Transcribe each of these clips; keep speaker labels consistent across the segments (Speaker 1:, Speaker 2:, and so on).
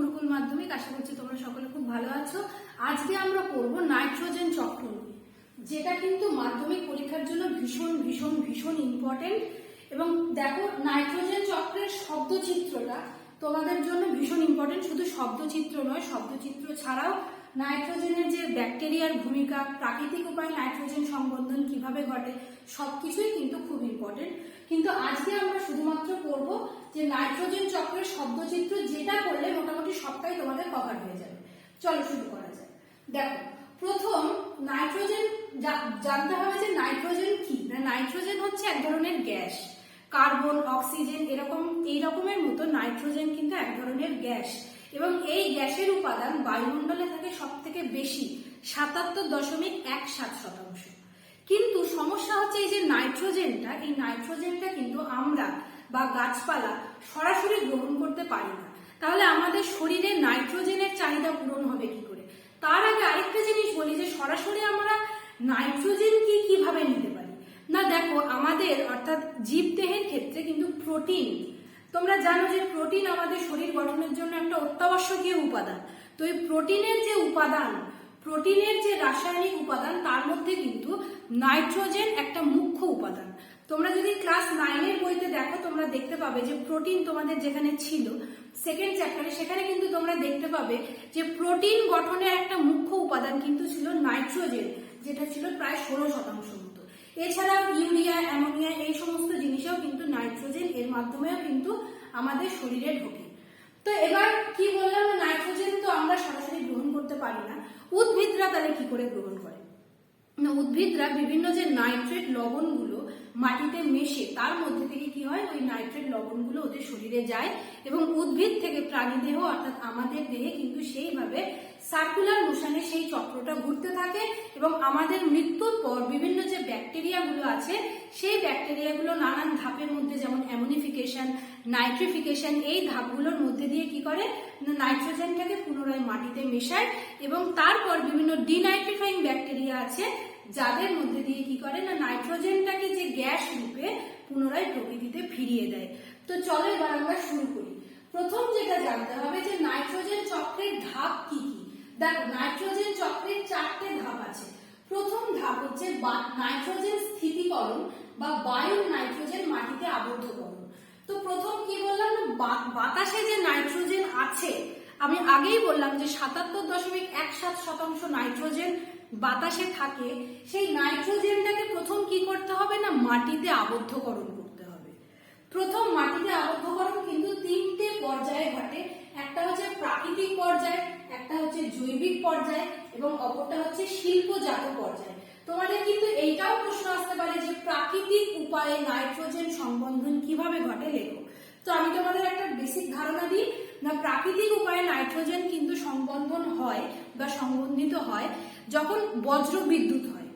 Speaker 1: গুরুকুল মাধ্যমিক। আশা করছি তোমরা সকলে খুব ভালো আছো। আজকে আমরা পড়বো নাইট্রোজেন চক্র নিয়ে, যেটা কিন্তু মাধ্যমিক পরীক্ষার জন্য ভীষণ ভীষণ ভীষণ ইম্পর্টেন্ট। এবং দেখো, নাইট্রোজেন চক্রের শব্দচিত্রটা তোমাদের জন্য ভীষণ ইম্পর্টেন্ট। শুধু শব্দচিত্র নয়, শব্দচিত্র ছাড়াও নাইট্রোজেনের যে ব্যাকটেরিয়ার ভূমিকা, প্রাকৃতিক উপায়ে নাইট্রোজেন সংবন্ধন কিভাবে ঘটে, সবকিছুই কিন্তু খুব ইম্পর্টেন্ট। কিন্তু আজকে আমরা শুধুমাত্র পড়বো যে নাইট্রোজেন চক্রের শব্দচিত্র, যেটা করলে মোটামুটি সবটাই তোমাদের কভার হয়ে যাবে। চলো শুরু করা যায়। দেখো, প্রথম নাইট্রোজেন জানতে হবে যে নাইট্রোজেন কি না। নাইট্রোজেন হচ্ছে এক ধরনের গ্যাস। কার্বন, অক্সিজেন এই রকমের মতো নাইট্রোজেন কিন্তু এক ধরনের গ্যাস, এবং এই গ্যাসের উপাদান বায়ুমণ্ডলে থাকে সব থেকে বেশি 77.17%। কিন্তু সমস্যা হচ্ছে এই যে নাইট্রোজেনটা কিন্তু আমরা বা গাছপালা সরাসরি গ্রহণ করতে পারি না। তাহলে আমাদের শরীরে নাইট্রোজেনের চাহিদা পূরণ হবে কি করে? তার আগে আরেকটা জিনিস বলি যে সরাসরি আমরা নাইট্রোজেন কিভাবে নিতে পারি না। দেখো, আমাদের অর্থাৎ জীবদেহের ক্ষেত্রে কিন্তু প্রোটিন, তোমরা জানো যে প্রোটিন আমাদের শরীর গঠনের জন্য একটা অত্যাবশ্যকীয় উপাদান। তো এই প্রোটিনের যে রাসায়নিক উপাদান, তার মধ্যে কিন্তু নাইট্রোজেন একটা মুখ্য উপাদান। তোমরা যদি ক্লাস 9-এর বইতে দেখো, তোমরা দেখতে পাবে যে প্রোটিন তোমাদের যেখানে ছিল সেকেন্ড চ্যাপ্টারে, সেখানে কিন্তু তোমরা দেখতে পাবে যে প্রোটিন গঠনের একটা মুখ্য উপাদান কিন্তু ছিল নাইট্রোজেন, যেটা ছিল প্রায় 16% মতো। এছাড়াও ইউরিয়া, অ্যামোনিয়া, এই সমস্ত জিনিসেও কিন্তু নাইট্রোজেন এর মাধ্যমেও কিন্তু আমাদের শরীরে ঢোকে। তো এবার কি বললাম, নাইট্রোজেন তো আমরা সরাসরি গ্রহণ করতে পারি না। উদ্ভিদরা তাহলে কি করে গ্রহণ করে না? উদ্ভিদরা বিভিন্ন যে নাইট্রেট লবণগুলো মাটিতে মেশে, তার মধ্যে থেকে কি হয়, ওই নাইট্রেট লবণগুলো ওদের শরীরে যায়, এবং উদ্ভিদ থেকে প্রাণীদেহ অর্থাৎ আমাদের দেহে কিন্তু সেইভাবে সার্কুলার মোশনে সেই চক্রটা ঘুরতে থাকে। এবং আমাদের মৃত্যুর পর বিভিন্ন যে ব্যাকটেরিয়াগুলো আছে, সেই ব্যাকটেরিয়াগুলো নানান ধাপের মধ্যে, যেমন অ্যামোনিফিকেশন, নাইট্রিফিকেশন, এই ধাপগুলোর মধ্যে দিয়ে কি করে না, নাইট্রোজেনটাকে পুনরায় মাটিতে মেশায়, এবং তারপর বিভিন্ন ডিনাইট্রিফাইং ব্যাকটেরিয়া আছে, যাদের মধ্যে দিয়ে কি করে না, নাইট্রোজেনটাকে যে গ্যাস রূপে পুনরায় প্রকৃতিতে ফিরিয়ে দেয়। তো চলো এবার আমরা শুরু করি। প্রথম যেটা জানতে হবে যে নাইট্রোজেন চক্রের ধাপ কি কি। দেখো, নাইট্রোজেন চক্রের 4টে ধাপ আছে। প্রথম ধাপ হচ্ছে নাইট্রোজেন স্থিতিকরণ বা বায়ুর নাইট্রোজেন মাটিতে আবদ্ধকরণ। তো প্রথম কি বললাম, বাতাসে যে নাইট্রোজেন আছে, আমি আগেই বললাম যে 77.17% নাইট্রোজেন বাতাসে থাকে। সেই নাইট্রোজেনটাকে প্রথম কি করতে হবে না, মাটিতে আবদ্ধকরণ করতে হবে। প্রথম মাটিতে আবদ্ধকরণ কিন্তু 3টে পর্যায়ে ঘটে। একটা হচ্ছে প্রাকৃতিক পর্যায়, একটা হচ্ছে জৈবিক পর্যায়, এবং অপরটা হচ্ছে শিল্পজাত পর্যায়। তোমাদের কিন্তু এইটাও প্রশ্ন আসতে পারে যে প্রাকৃতিক উপায়ে নাইট্রোজেন সংবন্ধন কিভাবে ঘটে, লেখো। তো আমি তোমাদের একটা বেসিক ধারণা দিই না, প্রাকৃতিক উপায়ে নাইট্রোজেন কিন্তু সংবন্ধন হয় বা সংবন্ধিত হয় যখন বজ্র বিদ্যুৎ হয়।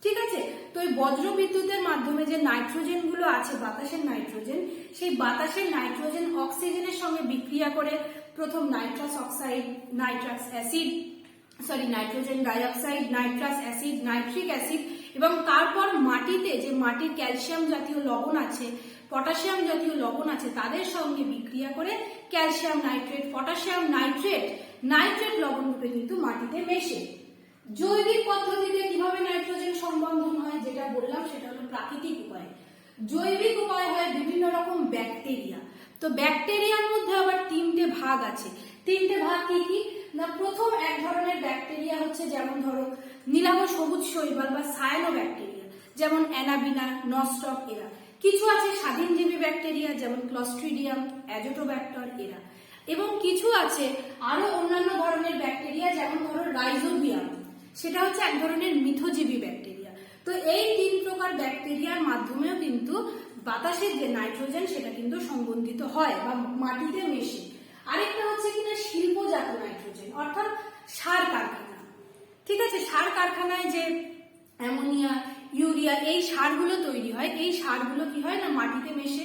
Speaker 1: ঠিক আছে? তো এই বজ্র বিদ্যুতের মাধ্যমে যে নাইট্রোজেন গুলো আছে, বাতাসের নাইট্রোজেন, সেই বাতাসের নাইট্রোজেন অক্সিজেনের সঙ্গে বিক্রিয়া করে প্রথম nitrous oxide, nitrous acid, nitrogen dioxide, nitrous acid, nitric acid, এবং তারপর মাটিতে যে মাটির ক্যালসিয়াম জাতীয় লবণ আছে, পটাশিয়াম জাতীয় লবণ আছে, তাদের সঙ্গে বিক্রিয়া করে ক্যালসিয়াম নাইট্রেট, পটাশিয়াম নাইট্রেট লবণ রূপে কিন্তু মাটিতে মেশে। জৈবিক পদ্ধতিতে কিভাবে নাইট্রোজেন সংবন্ধন হয়, যেটা বললাম সেটা হলো প্রাকৃতিক উপায়। জৈবিক উপায় হয় বিভিন্ন রকম ব্যাকটেরিয়া। তো ব্যাকটেরিয়ার মধ্যে আবার 3টে ভাগ আছে। 3টে ভাগ কি কি না, প্রথম এক ধরনের ব্যাকটেরিয়া হচ্ছে, যেমন ধরো নীলাভ সবুজ শৈবাল বা সায়ানো ব্যাকটেরিয়া, যেমন অ্যানাবিনা, নস্টক, এরা। কিছু আছে স্বাধীনজীবী ব্যাকটেরিয়া, যেমন ক্লস্ট্রিডিয়াম, অ্যাজোটোব্যাক্টর, এরা। এবং কিছু আছে আরো অন্যান্য ধরনের ব্যাকটেরিয়া, যেমন ধরো রাইজোবিয়াম, সেটা হচ্ছে এক ধরনের মিথজীবী ব্যাকটেরিয়া। তো এই 3 প্রকার ব্যাকটেরিয়ার মাধ্যমেও কিন্তু বাতাসের যে নাইট্রোজেন সেটা কিন্তু সংবন্ধিত হয় বা মাটিতে মেশে। আরেকটা হচ্ছে কিনা শিল্পজাত নাইট্রোজেন, অর্থাৎ সার কারখানা। ঠিক আছে? সার কারখানায় যে অ্যামোনিয়া, ইউরিয়া, এই সারগুলো তৈরি হয়, এই সারগুলো কি হয় না, মাটিতে মেশে,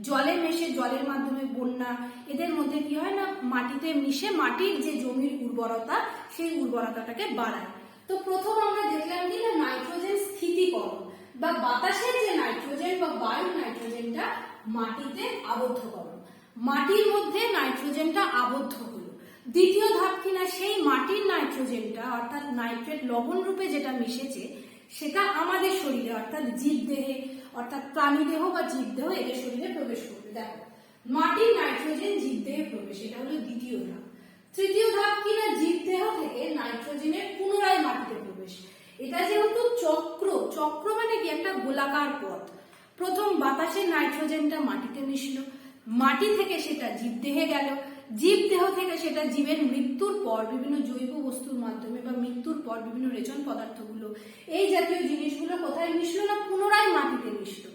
Speaker 1: জলে মেশে, জলের মাধ্যমে বন্যা, এদের মধ্যে কি হয় না, মাটিতে মিশে মাটির যে জমির উর্বরতা, সেই উর্বরতাটাকে বাড়ায়। তো প্রথম আমরা দেখলাম কি না, নাইট্রোজেন স্থিতিকরণ বা বাতাসের যে নাইট্রোজেন বা বায়ুর নাইট্রোজেনটা মাটিতে আবদ্ধকরণ। মাটির মধ্যে নাইট্রোজেনটা আবদ্ধ হলো। দ্বিতীয় ধাপ কিনা সেই মাটির নাইট্রোজেনটা অর্থাৎ নাইট্রেট লবণ রূপে যেটা মিশেছে সেটা আমাদের শরীরে অর্থাৎ জীবদেহে অর্থাৎ প্রাণীদেহ বা জীবদেহ এদের শরীরে প্রবেশ করবে। দেখো, মাটির নাইট্রোজেন জীবদেহে প্রবেশ, এটা হলো দ্বিতীয় ধাপ। তৃতীয় ধাপ কিনা জীবদেহ থেকে নাইট্রোজেনের পুনরায় মাটিতে প্রবেশ। এটা যেহেতু চক্র মানে কি একটা গোলাকার পথ। প্রথম বাতাসের নাইট্রোজেনটা মাটিতে মিশলো, মাটি থেকে সেটা জীবদেহে গেল, জীবদেহ থেকে সেটা জীবের মৃত্যুর পর বিভিন্ন জৈব বস্তুর মাধ্যমে বা মৃত্যুর পর বিভিন্ন রেচন পদার্থগুলো এই জাতীয় জিনিসগুলো কোথায় মিশলো না পুনরায় মাটিতে মিশলো।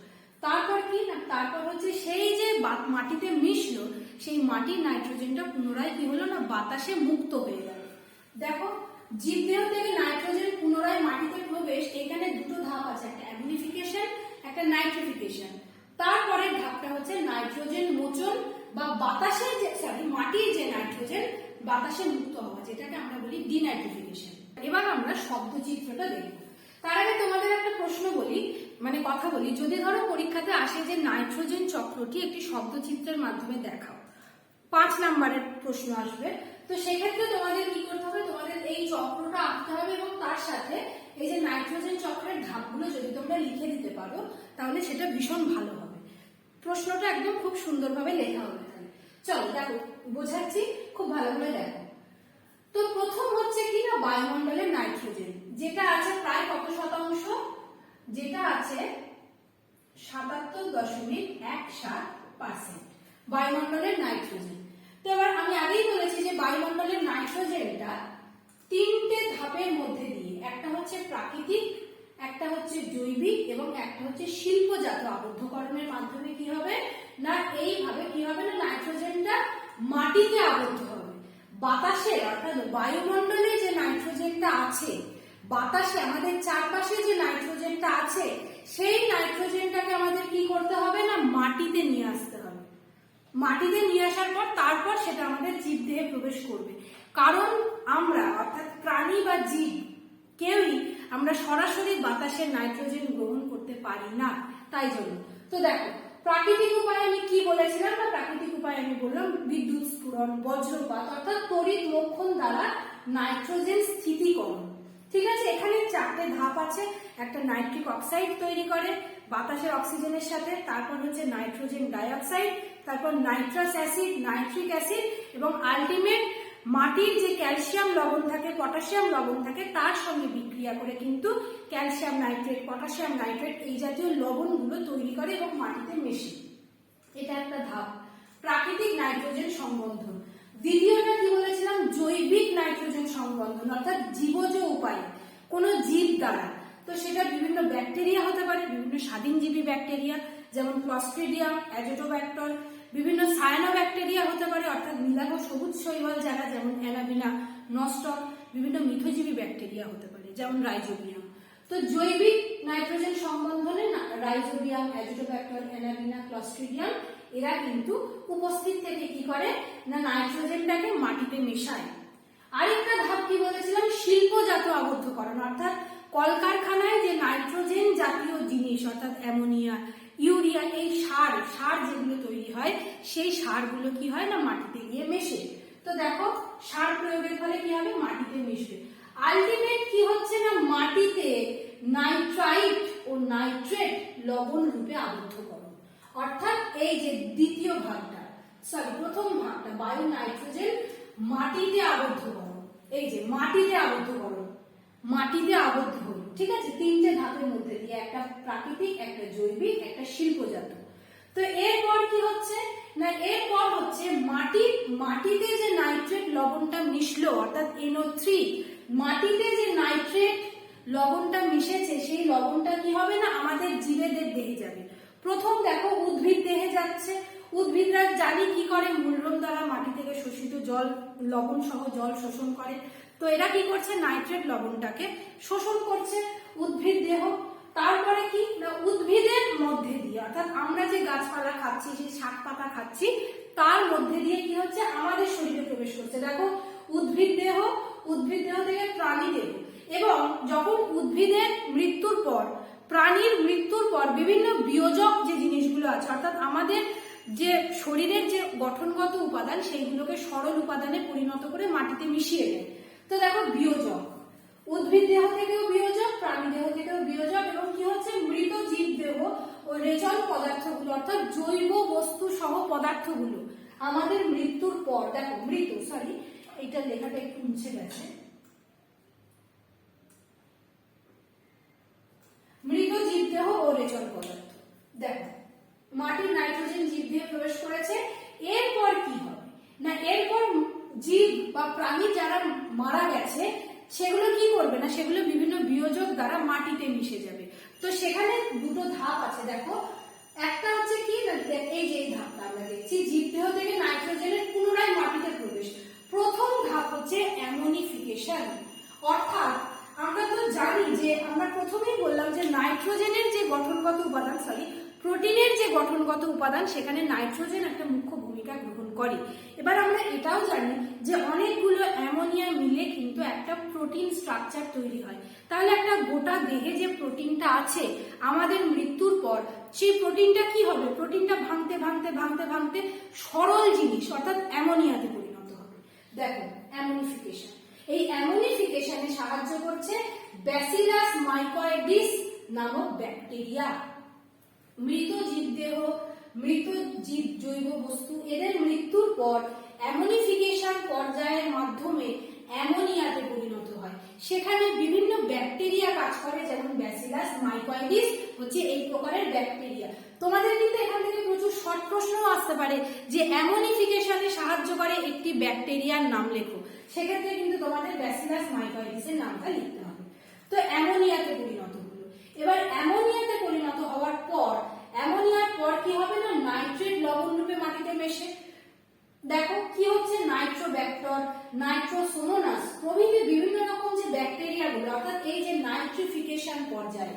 Speaker 1: তারপর কি না, তারপর হচ্ছে সেই যে মাটিতে মিশলো সেই মাটির নাইট্রোজেনটা পুনরায় কি হলো না বাতাসে মুক্ত হয়ে গেল। দেখো, জীবদেহ থেকে নাইট্রোজেন পুনরায় মাটিতে প্রবেশ, এখানে দুটো ধাপ আছে, একটা অ্যামিনিফিকেশন, একটা নাইট্রিফিকেশন। তারপরের ধাপটা হচ্ছে নাইট্রোজেন মোচন বা বাতাসের যে মাটির যে নাইট্রোজেন বাতাসে মুক্ত হওয়া, যেটাকে আমরা বলি ডিনাইট্রিফিকেশন। এবার আমরা শব্দচিত্রটা দেখব। তার আগে তোমাদের একটা প্রশ্ন বলি, মানে কথা বলি, যদি ধরো পরীক্ষাতে আসে যে নাইট্রোজেন চক্রটি একটি শব্দচিত্রের মাধ্যমে দেখাও, 5 নম্বরের প্রশ্ন আসবে, তো সেক্ষেত্রে তোমাদের কি করতে হবে, তোমাদের এই চক্রটা আঁকতে হবে এবং তার সাথে এই যে নাইট্রোজেন চক্রের ধাপগুলো যদি তোমরা লিখে দিতে পারো তাহলে সেটা ভীষণ ভালো হবে। প্রশ্নটা একদম খুব সুন্দরভাবে লেখা হবে। তাহলে চলো দেখো, বোঝাচ্ছি, খুব ভালো করে দেখো। তো প্রথম হচ্ছে কি না বায়ুমণ্ডলের নাইট্রোজেন, যেটা আছে প্রায় কত শতাংশ, যেটা আছে 77.17% বায়ুমণ্ডলের নাইট্রোজেন। তো এবার আমি আগেই বলেছি যে বায়ুমণ্ডলের নাইট্রোজেনটা 3টে ধাপের মধ্যে দিয়ে, একটা হচ্ছে প্রাকৃতিক, একটা হচ্ছে জৈবিক এবং একটা হচ্ছে শিল্পজাত আবদ্ধকরণের মাধ্যমে কি হবে না এইভাবে কি হবে না নাইট্রোজেনটা মাটিতে আবদ্ধ হবে। বাতাসে অর্থাৎ বায়ুমণ্ডলে যে নাইট্রোজেনটা আছে, বাতাসে আমাদের চারপাশে যে নাইট্রোজেনটা আছে সেই নাইট্রোজেনটাকে আমাদের কি করতে হবে না মাটিতে নিয়ে আসতে হবে। মাটিতে নিয়ে আসার পর তারপর সেটা আমাদের জীবদেহে প্রবেশ করবে। কারণ আমরা অর্থাৎ প্রাণী বা জীব কেউই আমরা সরাসরি বাতাসের নাইট্রোজেন গ্রহণ করতে পারি না, তাই জন্য। তো দেখো, প্রাকৃতিক উপায়ে আমি কি বলেছিলাম না, প্রাকৃতিক উপায়ে আমি বললাম বিদ্যুৎ স্ফুরণ, বজ্রপাত অর্থাৎ তড়িৎ মোক্ষণ দ্বারা নাইট্রোজেন স্থিতিকরণ। ঠিক আছে, এখানে 4টে ধাপ আছে। একটা নাইট্রিক অক্সাইড তৈরি করে বাতাসের অক্সিজেনের সাথে, তারপর হচ্ছে নাইট্রোজেন ডাইঅক্সাইড, তারপর নাইট্রাস অ্যাসিড, নাইট্রিক অ্যাসিড এবং আলটিমেট মাটির যে ক্যালসিয়াম লবণ থাকে, পটাশিয়াম লবণ থাকে তার সঙ্গে বিক্রিয়া করে কিন্তু ক্যালসিয়াম নাইট্রেট, পটাশিয়াম নাইট্রেট এই জাতীয় লবণগুলো তৈরি করে এবং মাটিতে মেশে। এটা একটা ধাপ, প্রাকৃতিক নাইট্রোজেন সংবন্ধন। দ্বিতীয়টা কি বলেছিলাম, জৈবিক নাইট্রোজেন সংবন্ধন অর্থাৎ জীবজ উপায়ে কোনো জীব দ্বারা। তো সেটা বিভিন্ন ব্যাকটেরিয়া হতে পারে, বিভিন্ন স্বাধীনজীবী ব্যাকটেরিয়া যেমন ক্লস্ট্রিডিয়াম, অ্যাজোটোব্যাক্টর, বিভিন্ন সায়ানোব্যাকটেরিয়া হতে পারে অর্থাৎ নীলাভ সবুজ শৈবাল যারা যেমন অ্যানাবিনা, নস্টক, বিভিন্ন মিথজীবী ব্যাকটেরিয়া হতে পারে যেমন রাইজোবিয়াম। তো জৈবিক নাইট্রোজেন সংবন্ধনে রাইজোবিয়াম, অ্যাজোটোব্যাক্টর, অ্যানাবিনা, ক্লস্ট্রিডিয়াম এরা কিন্তু উপস্থিত থেকে কি করে না নাইট্রোজেনটাকে মাটিতে মেশায়। আরেকটা ধাপ কি বলেছিলাম, শিল্পজাত আবদ্ধকরণ অর্থাৎ কলকারখানায় যে নাইট্রোজেন জাতীয় জিনিস অর্থাৎ অ্যামোনিয়া, ইউরিয়া, এই সার যেগুলো তৈরি হয় সেই সারগুলো কি হয় না মাটিতে গিয়ে মেশে। তো দেখো, সার প্রয়োগের ফলে কি হবে মাটিতে মিশবে। আলটিমেট কি হচ্ছে না মাটিতে নাইট্রাইট ও নাইট্রেট লবণ রূপে আবদ্ধকরণ। অর্থাৎ এই যে দ্বিতীয় ভাগটা, প্রথম ভাগটা বায়ু নাইট্রোজেন মাটিতে আবদ্ধকরণ, এই যে মাটিতে আবদ্ধকরণ, মাটিতে আবদ্ধ হল। ঠিক আছে, 3টে ধাপের মধ্যে দিয়ে, একটা প্রাকৃতিক, একটা জৈবিক, একটা শিল্পজাত। তো এরপর কি হচ্ছে না এরপর হচ্ছে মাটিতে যে নাইট্রেট লবণটা মিশলো অর্থাৎ NO3, মাটিতে যে নাইট্রেট লবণটা মিশেছে সেই লবণটা কি হবে না আমাদের জীবেদের দেহে যাবে। প্রথম দেখো উদ্ভিদ দেহে যাচ্ছে, উদ্ভিদরা জানি কি করে মূলরোম দ্বারা মাটি থেকে শোষিত জল, লবণ সহ জল শোষণ করে। তো এরা কি করছে নাইট্রেট লবণটাকে শোষণ করছে উদ্ভিদ দেহ। তারপরে কি না উদ্ভিদের মধ্যে দিয়ে অর্থাৎ আমরা যে গাছপালা খাচ্ছি, সেই শাক পাতা খাচ্ছি, তার মধ্যে দিয়ে কি হচ্ছে আমাদের শরীরে প্রবেশ করছে। দেখো, উদ্ভিদ দেহ থেকে প্রাণী দেহ, এবং যখন উদ্ভিদের মৃত্যুর পর, প্রাণীর মৃত্যুর পর বিভিন্ন বিয়োজক যে জিনিসগুলো আছে অর্থাৎ আমাদের যে শরীরের যে গঠনগত উপাদান সেইগুলোকে সরল উপাদানে পরিণত করে মাটিতে মিশিয়ে দেয়। তো দেখো বিয়োজক, উদ্ভিদ দেহ থেকেও বিয়োজক, প্রাণী দেহ থেকেও বিয়োজক, এবং কি হচ্ছে মৃত জীব দেহ ও রেচন পদার্থগুলো অর্থাৎ জৈব বস্তু সহ পদার্থগুলো আমাদের মৃত্যুর পর, দেখো মৃত, সরি এইটা লেখাটা একটু মুছে গেছে, মৃত জীবদেহ ও রেচন পদার্থ, দেখো মাটির নাইট্রোজেন জীবদেহে প্রবেশ করেছে। এরপর কি হবে না, এরপর জীব বা প্রাণী যারা মারা গেছে সেগুলো কি করবে না, সেগুলো বিভিন্ন বিয়োজক দ্বারা মাটিতে মিশে যাবে। তো সেখানে দুটো ধাপ আছে, দেখো একটা হচ্ছে কি না, এই যে এই ধাপটা আমরা দেখছি, জীবদেহ থেকে নাইট্রোজেনের পুনরায় মাটিতে প্রবেশ। প্রথম ধাপ হচ্ছে অ্যামোনিফিকেশন, অর্থাৎ আমরা তো জানি যে আমরা প্রথমেই বললাম যে নাইট্রোজেনের যে গঠনগত উপাদান, প্রোটিনের যে গঠনগত উপাদান, সেখানে নাইট্রোজেন একটা মুখ্য ভূমিকা গ্রহণ করে। এবার আমরা এটাও জানি যে অনেকগুলো অ্যামোনিয়া মিলে কিন্তু একটা প্রোটিন স্ট্রাকচার তৈরি হয়। তাহলে একটা গোটা দেহে যে প্রোটিনটা আছে আমাদের মৃত্যুর পর, সেই প্রোটিনটা কি হবে, প্রোটিনটা ভাঙতে ভাঙতে ভাঙতে ভাঙতে সরল জিনিস অর্থাৎ অ্যামোনিয়াতে পরিণত হবে। দেখো অ্যামোনিফিকেশন, এই অ্যামোনিফিকেশনে সাহায্য করছে ব্যাসিলাস মাইকোয়েডিস নামক ব্যাকটেরিয়া। মৃত জীবদেহ, মৃত জীব জৈব বস্তু, এদের মৃত্যুর পর অ্যামোনিফিকেশন পর্যায়ের মাধ্যমে অ্যামোনিয়াতে পরিণত হয়। সেখানে বিভিন্ন ব্যাকটেরিয়া কাজ করে, যেমন ব্যাসিলাস মাইকোয়েডিস হচ্ছে এই প্রকারের ব্যাকটেরিয়া। তোমাদের কিন্তু এখান থেকে প্রচুর শর্ট প্রশ্নও আসতে পারে যে অ্যামোনিফিকেশনে সাহায্য করে একটি ব্যাকটেরিয়ার নাম লেখো, সেক্ষেত্রে কিন্তু তোমাদের ব্যাসিলাস মাইকোয়েডিসের নামটা লিখতে হবে। তো অ্যামোনিয়াতে পরিণত হলো। এবার অ্যামোনিয়াতে পরিণত হওয়ার পর, অ্যামোনিয়ার পর কি হবে না, নাইট্রেট লবণ রূপে মাটিতে মেশে। দেখো কি হচ্ছে, নাইট্রোব্যাক্টর, নাইট্রোসোমোনাস প্রভৃতি বিভিন্ন রকম যে ব্যাকটেরিয়াগুলো, অর্থাৎ এই যে নাইট্রিফিকেশন পর্যায়ে,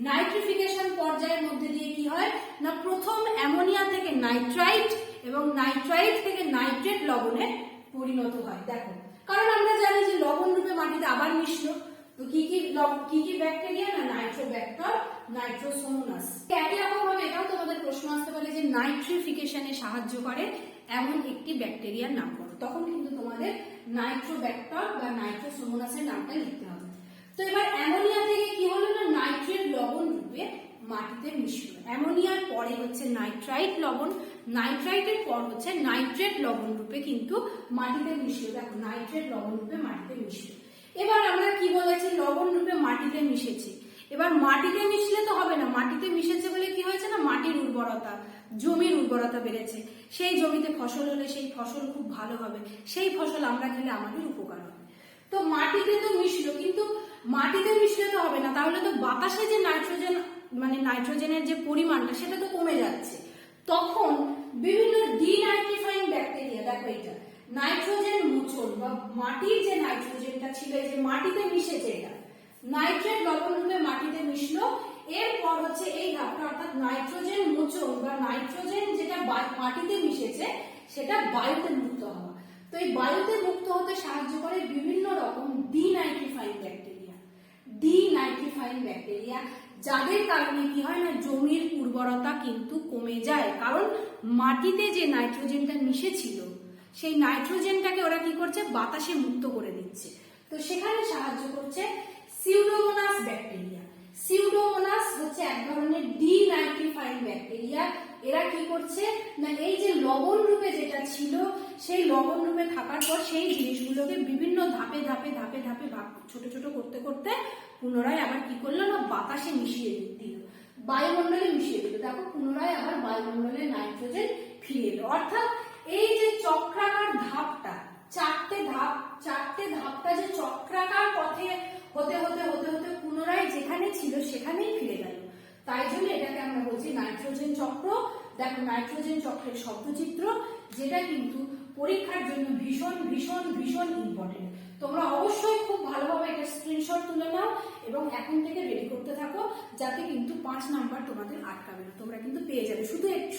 Speaker 1: নাইট্রিফিকেশন পর্যায়ের মধ্যে দিয়ে কি হয় না, প্রথম অ্যামোনিয়া থেকে নাইট্রাইট এবং নাইট্রাইট থেকে নাইট্রেট লবণে পরিণত হয়। দেখো, কারণ আমরা জানি যে লবণ রূপে মাটিতে আবার মিশলো, তো কি কি ব্যাকটেরিয়া না, নাইট্রোব্যাক্টর, নাইট্রোসোমোনাস। একই রকম ভাবে এটাও তোমাদের প্রশ্ন আসতে পারে যে নাইট্রিফিকেশনে সাহায্য করে এমন একটি ব্যাকটেরিয়ার নাম করো, তখন কিন্তু তোমাদের নাইট্রোব্যাক্টর বা নাইট্রোসোমোনাসের নামটা লিখতে হবে। তো এবার অ্যামোনিয়া থেকে কি হলো না, নাইট্রেট লবণ রূপে মাটিতে মিশলো। অ্যামোনিয়ার পরে হচ্ছে নাইট্রাইট লবণ, নাইট্রাইটের পর হচ্ছে নাইট্রেট লবণ রূপে কিন্তু মাটিতে মিশলো। দেখো নাইট্রেট লবণ রূপে মাটিতে মিশলো। এবার আমরা কি বলেছি, লবণ রূপে মাটিতে মিশেছে। এবার মাটিতে মিশলে তো হবে না, মাটিতে মিশেছে বলে কি হয়েছে না, মাটির উর্বরতা, জমির উর্বরতা বেড়েছে। সেই জমিতে ফসল হলে সেই ফসল খুব ভালো হবে, সেই ফসল আমরা খেলে আমাদের উপকার হবে। তো মাটিতে তো মিশলো, কিন্তু মাটিতে মিশলে তো হবে না, তাহলে তো বাতাসে যে নাইট্রোজেন মানে নাইট্রোজেনের যে পরিমাণটা সেটা তো কমে যাচ্ছে। তখন বিভিন্ন ডিনাইট্রিফাইং ব্যাকটেরিয়া, দেখো এটা নাইট্রোজেন মোচন বা মাটির যে নাইট্রোজেনটা ছিল, এই যে মাটিতে মিশেছে, এটা নাইট্রেট লবণ রূপে মাটিতে মিশলো। এরপর হচ্ছে এই ধাপটা, অর্থাৎ নাইট্রোজেন মোচন বা নাইট্রোজেন যেটা মাটিতে মিশেছে সেটা বায়ুতে মুক্ত হওয়া। তো এই বায়ুতে মুক্ত হতে সাহায্য করে বিভিন্ন রকম ডিনাইট্রিফাইং ব্যাকটেরিয়া, ডিনাইট্রিফাইং ব্যাকটেরিয়া, যাদের কারণে কি হয় না, জমির উর্বরতা কিন্তু কমে যায়। কারণ মাটিতে যে নাইট্রোজেনটা মিশেছিল সেই নাইট্রোজেনটাকে ওরা কি করছে, বাতাসে মুক্ত করে দিচ্ছে। তো সেখানে সাহায্য করছে সিউডোমোনাস ব্যাকটেরিয়া। সিউডোমোনাস হচ্ছে এক ধরনের ডিনাইট্রিফাইং ব্যাকটেরিয়া। এরা কি করছে না, এই যে লবণ রূপে যেটা ছিল সেই লবণ রূপে থাকার পর সেই জিনিসগুলোকে বিভিন্ন ধাপে ধাপে ধাপে ধাপে ছোট ছোট করতে করতে পুনরায় আবার কি করলো না, বাতাসে মিশিয়ে দিল, বায়ুমণ্ডলে মিশিয়ে দিল। দেখো পুনরায় আবার বায়ুমণ্ডলে নাইট্রোজেন ফিরে এলো। অর্থাৎ এই যে চক্রাকার ধাপটা, চারটে ধাপটা যে চক্রাকার পথে হতে হতে হতে হতে পুনরায় যেখানে ছিল সেখানেই ফিরে গেল। তাই জন্য এটাকে আমরা বলছি নাইট্রোজেন চক্র। দেখো নাইট্রোজেন চক্রের শব্দচিত্র, যেটা কিন্তু পরীক্ষার জন্য ভীষণ ভীষণ ভীষণ ইম্পর্টেন্ট। তোমরা অবশ্যই খুব ভালোভাবে এটা স্ক্রিনশট তুলে নাও এবং এখন থেকে রেডি করতে থাকো, যাতে কিন্তু 5 নাম্বার তোমাদের আটকাবে না, তোমরা কিন্তু পেয়ে যাবে।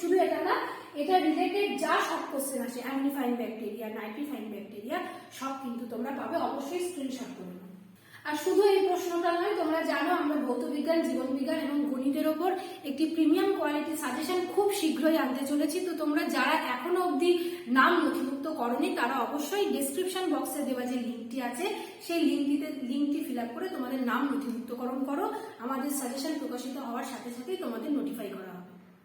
Speaker 1: শুধু এটা না, এটা রিলেটেড যা সব কোশ্চেন আসে, অ্যামনিফাইং ব্যাকটেরিয়া, নাইট্রিফাইং ব্যাকটেরিয়া, সব কিন্তু তোমরা পাবে। অবশ্যই স্ক্রিনশট করে নাও। আর শুধু এই প্রশ্নটা নয়, তোমরা জানো আমরা ভৌতবিজ্ঞান, জীবনবিজ্ঞান এবং গণিতের ওপর একটি প্রিমিয়াম কোয়ালিটি সাজেশন খুব শীঘ্রই আনতে চলেছি। তো তোমরা যারা এখনো অবধি নাম নথিভুক্ত করনি তারা অবশ্যই ডেসক্রিপশন বক্সে দেওয়া যে লিঙ্কটি আছে সেই লিঙ্কটি ফিল আপ করে তোমাদের নাম নথিভুক্তকরণ করো। আমাদের সাজেশন প্রকাশিত হওয়ার সাথে সাথেই তোমাদের নোটিফাই করা হবে।